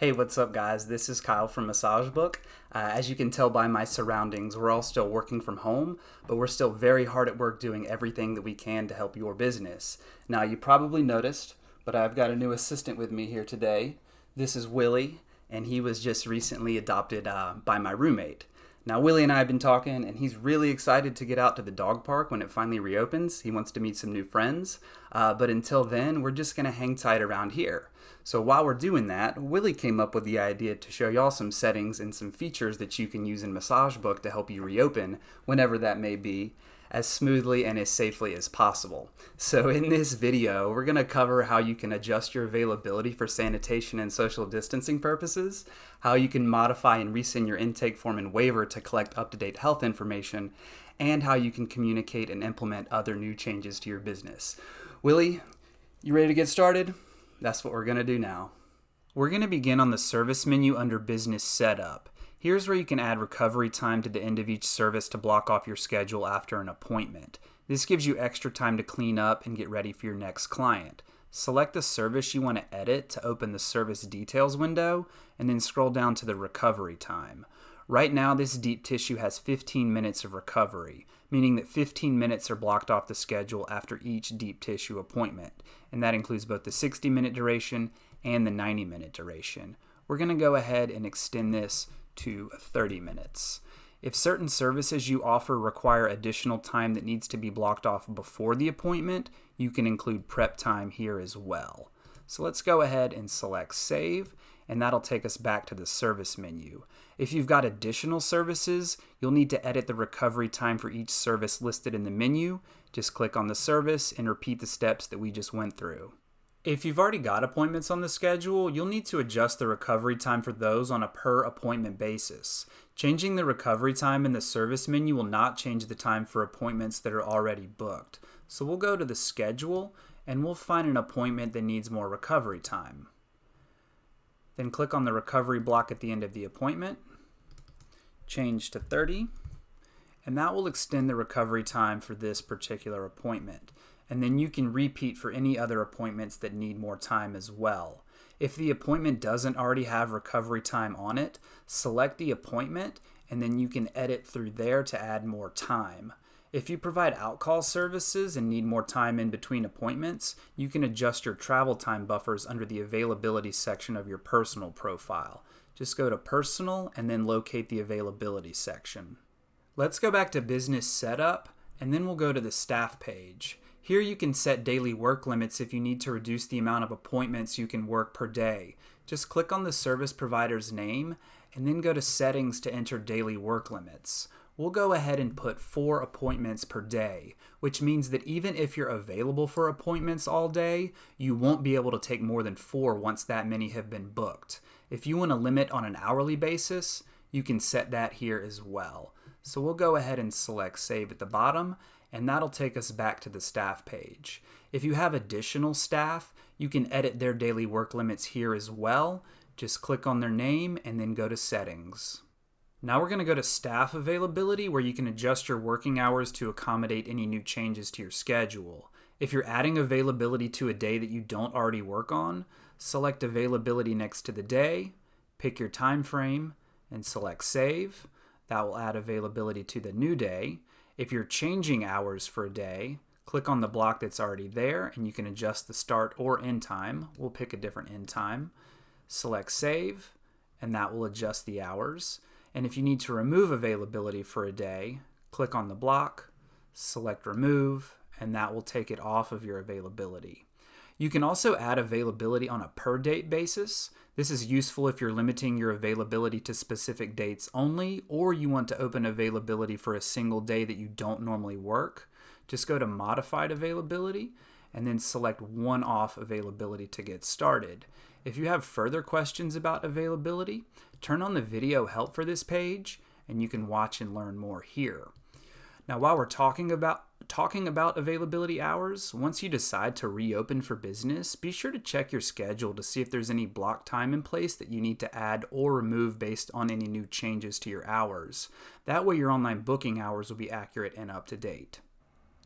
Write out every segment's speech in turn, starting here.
Hey, what's up, guys? This is Kyle from MassageBook. As you can tell by my surroundings, we're all still working from home, but we're still very hard at work doing everything that we can to help your business. Now, you probably noticed, but I've got a new assistant with me here today. This is Willie, and he was just recently adopted by my roommate. Now, Willie and I have been talking, and he's really excited to get out to the dog park when it finally reopens. He wants to meet some new friends, but until then, we're just going to hang tight around here. So while we're doing that, Willie came up with the idea to show y'all some settings and some features that you can use in MassageBook to help you reopen, whenever that may be, as smoothly and as safely as possible. So in this video, we're going to cover how you can adjust your availability for sanitation and social distancing purposes, how you can modify and resend your intake form in Waiver to collect up-to-date health information, and how you can communicate and implement other new changes to your business. Willie, you ready to get started? That's what we're going to do now. We're going to begin on the service menu under Business Setup. Here's where you can add recovery time to the end of each service to block off your schedule after an appointment. This gives you extra time to clean up and get ready for your next client. Select the service you want to edit to open the service details window, and then scroll down to the recovery time. Right now, this deep tissue has 15 minutes of recovery, meaning that 15 minutes are blocked off the schedule after each deep tissue appointment, and that includes both the 60-minute duration and the 90-minute duration. We're going to go ahead and extend this to 30 minutes. If certain services you offer require additional time that needs to be blocked off before the appointment, you can include prep time here as well. So let's go ahead and select Save, and that'll take us back to the service menu. If you've got additional services, you'll need to edit the recovery time for each service listed in the menu. Just click on the service and repeat the steps that we just went through. If you've already got appointments on the schedule, you'll need to adjust the recovery time for those on a per appointment basis. Changing the recovery time in the service menu will not change the time for appointments that are already booked. So we'll go to the schedule and we'll find an appointment that needs more recovery time. Then click on the recovery block at the end of the appointment, change to 30, and that will extend the recovery time for this particular appointment. And then you can repeat for any other appointments that need more time as well. If the appointment doesn't already have recovery time on it, select the appointment and then you can edit through there to add more time. If you provide outcall services and need more time in between appointments, you can adjust your travel time buffers under the availability section of your personal profile. Just go to Personal and then locate the availability section. Let's go back to Business Setup and then we'll go to the Staff page. Here you can set daily work limits if you need to reduce the amount of appointments you can work per day. Just click on the service provider's name and then go to Settings to enter daily work limits. We'll go ahead and put 4 appointments per day, which means that even if you're available for appointments all day, you won't be able to take more than 4 once that many have been booked. If you want to limit on an hourly basis, you can set that here as well. So we'll go ahead and select Save at the bottom, and that'll take us back to the staff page. If you have additional staff, you can edit their daily work limits here as well. Just click on their name and then go to Settings. Now we're going to go to Staff Availability, where you can adjust your working hours to accommodate any new changes to your schedule. If you're adding availability to a day that you don't already work on, select Availability next to the day, pick your time frame, and select Save. That will add availability to the new day. If you're changing hours for a day, click on the block that's already there and you can adjust the start or end time. We'll pick a different end time. Select Save, and that will adjust the hours. And if you need to remove availability for a day, click on the block, select Remove, and that will take it off of your availability. You can also add availability on a per date basis. This is useful if you're limiting your availability to specific dates only, or you want to open availability for a single day that you don't normally work. Just go to Modified Availability and then select One-Off Availability to get started. If you have further questions about availability, turn on the video help for this page and you can watch and learn more here. Now, while we're talking about availability hours, once you decide to reopen for business, be sure to check your schedule to see if there's any block time in place that you need to add or remove based on any new changes to your hours. That way your online booking hours will be accurate and up to date.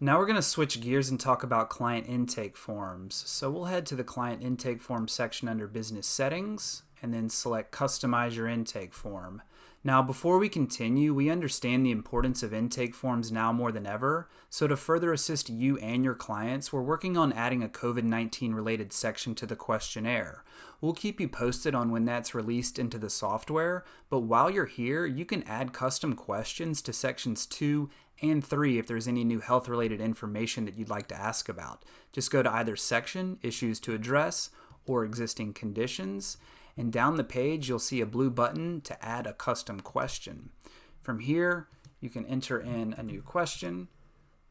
Now we're going to switch gears and talk about client intake forms. So we'll head to the client intake form section under Business Settings, and then select Customize your intake form. Now, before we continue, we understand the importance of intake forms now more than ever, so to further assist you and your clients, we're working on adding a COVID-19 related section to the questionnaire. We'll keep you posted on when that's released into the software, but while you're here, you can add custom questions to sections 2 and 3 if there's any new health-related information that you'd like to ask about. Just go to either section, Issues to Address, or Existing Conditions, and down the page you'll see a blue button to add a custom question. From here, you can enter in a new question,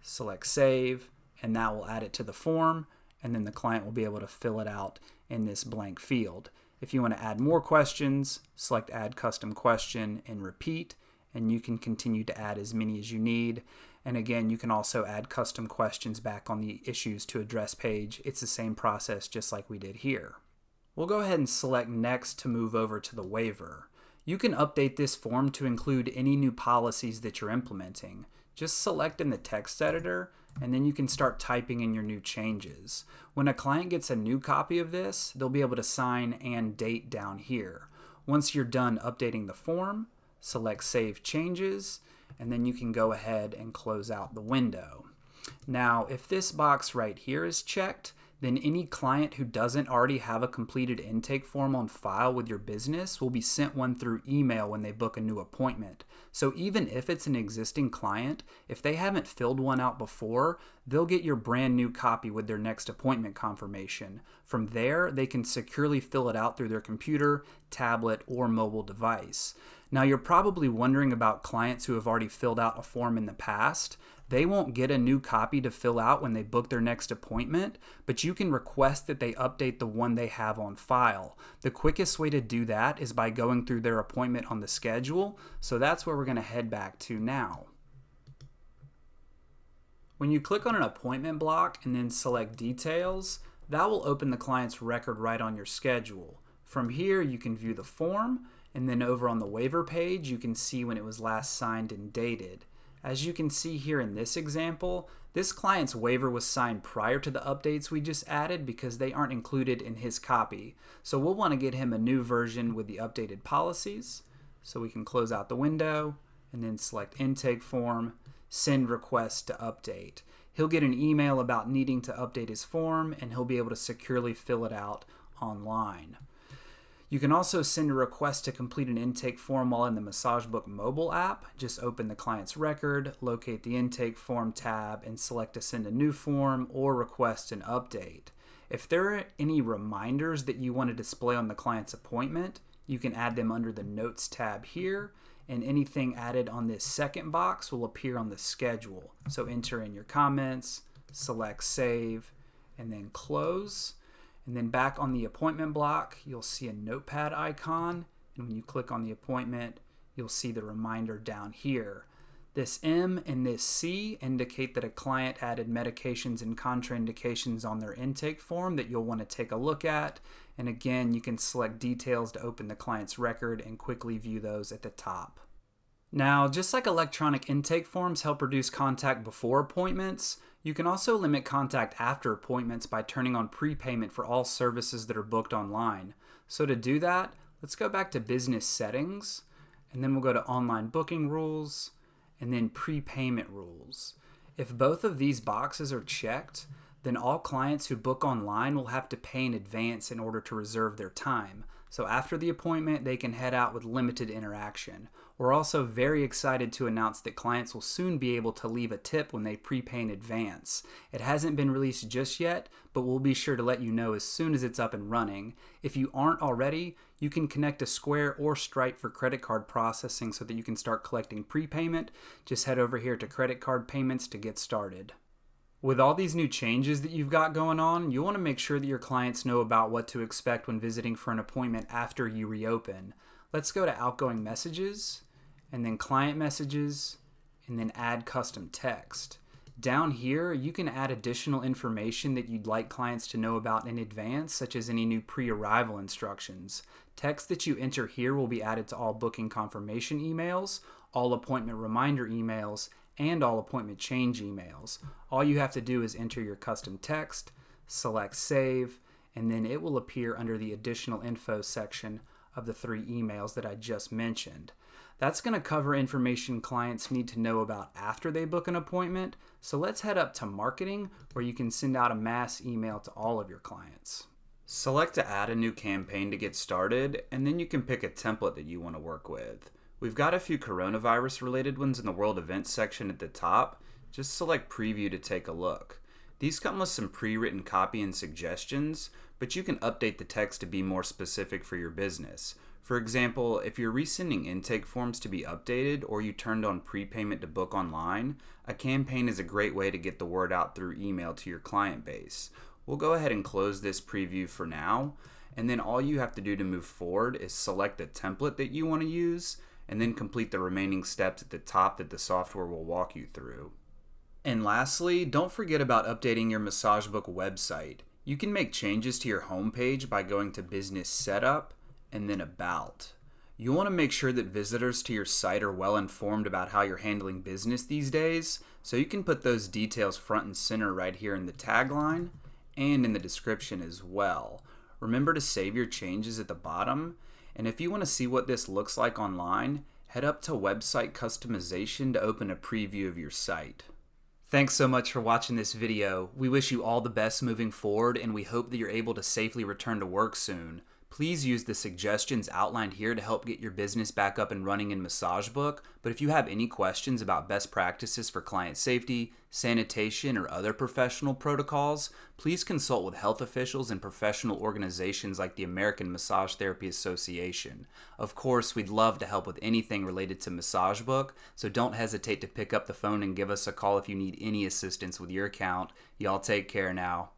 select Save, and that will add it to the form, and then the client will be able to fill it out in this blank field. If you want to add more questions, select Add Custom Question and repeat, and you can continue to add as many as you need. And again, you can also add custom questions back on the Issues to Address page. It's the same process just like we did here. We'll go ahead and select Next to move over to the waiver. You can update this form to include any new policies that you're implementing. Just select in the text editor, and then you can start typing in your new changes. When a client gets a new copy of this, they'll be able to sign and date down here. Once you're done updating the form, select Save Changes, and then you can go ahead and close out the window. Now, if this box right here is checked, then any client who doesn't already have a completed intake form on file with your business will be sent one through email when they book a new appointment. So even if it's an existing client, if they haven't filled one out before, they'll get your brand new copy with their next appointment confirmation. From there, they can securely fill it out through their computer, tablet, or mobile device. Now, you're probably wondering about clients who have already filled out a form in the past. They won't get a new copy to fill out when they book their next appointment, but you can request that they update the one they have on file. The quickest way to do that is by going through their appointment on the schedule, so that's where we're going to head back to now. When you click on an appointment block and then select Details, that will open the client's record right on your schedule. From here, you can view the form, and then over on the waiver page, you can see when it was last signed and dated. As you can see here in this example, this client's waiver was signed prior to the updates we just added because they aren't included in his copy. So we'll want to get him a new version with the updated policies. So we can close out the window and then select Intake Form, Send Request to Update. He'll get an email about needing to update his form, and he'll be able to securely fill it out online. You can also send a request to complete an intake form while in the MassageBook mobile app. Just open the client's record, locate the intake form tab, and select to send a new form or request an update. If there are any reminders that you want to display on the client's appointment, you can add them under the Notes tab here, and anything added on this second box will appear on the schedule. So enter in your comments, select Save, and then Close. And then back on the appointment block, you'll see a notepad icon. And when you click on the appointment, you'll see the reminder down here. This M and this C indicate that a client added medications and contraindications on their intake form that you'll want to take a look at. And again, you can select Details to open the client's record and quickly view those at the top. Now, just like electronic intake forms help reduce contact before appointments, you can also limit contact after appointments by turning on prepayment for all services that are booked online. So to do that, let's go back to Business Settings, and then we'll go to Online Booking Rules, and then Prepayment Rules. If both of these boxes are checked, then all clients who book online will have to pay in advance in order to reserve their time. So after the appointment, they can head out with limited interaction. We're also very excited to announce that clients will soon be able to leave a tip when they prepay in advance. It hasn't been released just yet, but we'll be sure to let you know as soon as it's up and running. If you aren't already, you can connect to Square or Stripe for credit card processing so that you can start collecting prepayment. Just head over here to credit card payments to get started. With all these new changes that you've got going on, you want to make sure that your clients know about what to expect when visiting for an appointment after you reopen. Let's go to Outgoing Messages, and then Client Messages, and then Add Custom Text. Down here, you can add additional information that you'd like clients to know about in advance, such as any new pre-arrival instructions. Text that you enter here will be added to all booking confirmation emails, all appointment reminder emails, and all appointment change emails. All you have to do is enter your custom text, select Save, and then it will appear under the Additional Info section of the 3 emails that I just mentioned. That's going to cover information clients need to know about after they book an appointment. So let's head up to marketing, where you can send out a mass email to all of your clients. Select to add a new campaign to get started, and then you can pick a template that you want to work with. We've got a few coronavirus related ones in the world events section at the top. Just select preview to take a look. These come with some pre-written copy and suggestions, but you can update the text to be more specific for your business. For example, if you're resending intake forms to be updated or you turned on prepayment to book online, a campaign is a great way to get the word out through email to your client base. We'll go ahead and close this preview for now, and then all you have to do to move forward is select the template that you want to use, and then complete the remaining steps at the top that the software will walk you through. And lastly, don't forget about updating your MassageBook website. You can make changes to your homepage by going to Business Setup and then About. You want to make sure that visitors to your site are well informed about how you're handling business these days, so you can put those details front and center right here in the tagline and in the description as well. Remember to save your changes at the bottom, and if you want to see what this looks like online, head up to Website Customization to open a preview of your site. Thanks so much for watching this video. We wish you all the best moving forward, and we hope that you're able to safely return to work soon. Please use the suggestions outlined here to help get your business back up and running in MassageBook. But if you have any questions about best practices for client safety, sanitation, or other professional protocols, please consult with health officials and professional organizations like the American Massage Therapy Association. Of course, we'd love to help with anything related to MassageBook, so don't hesitate to pick up the phone and give us a call if you need any assistance with your account. Y'all take care now.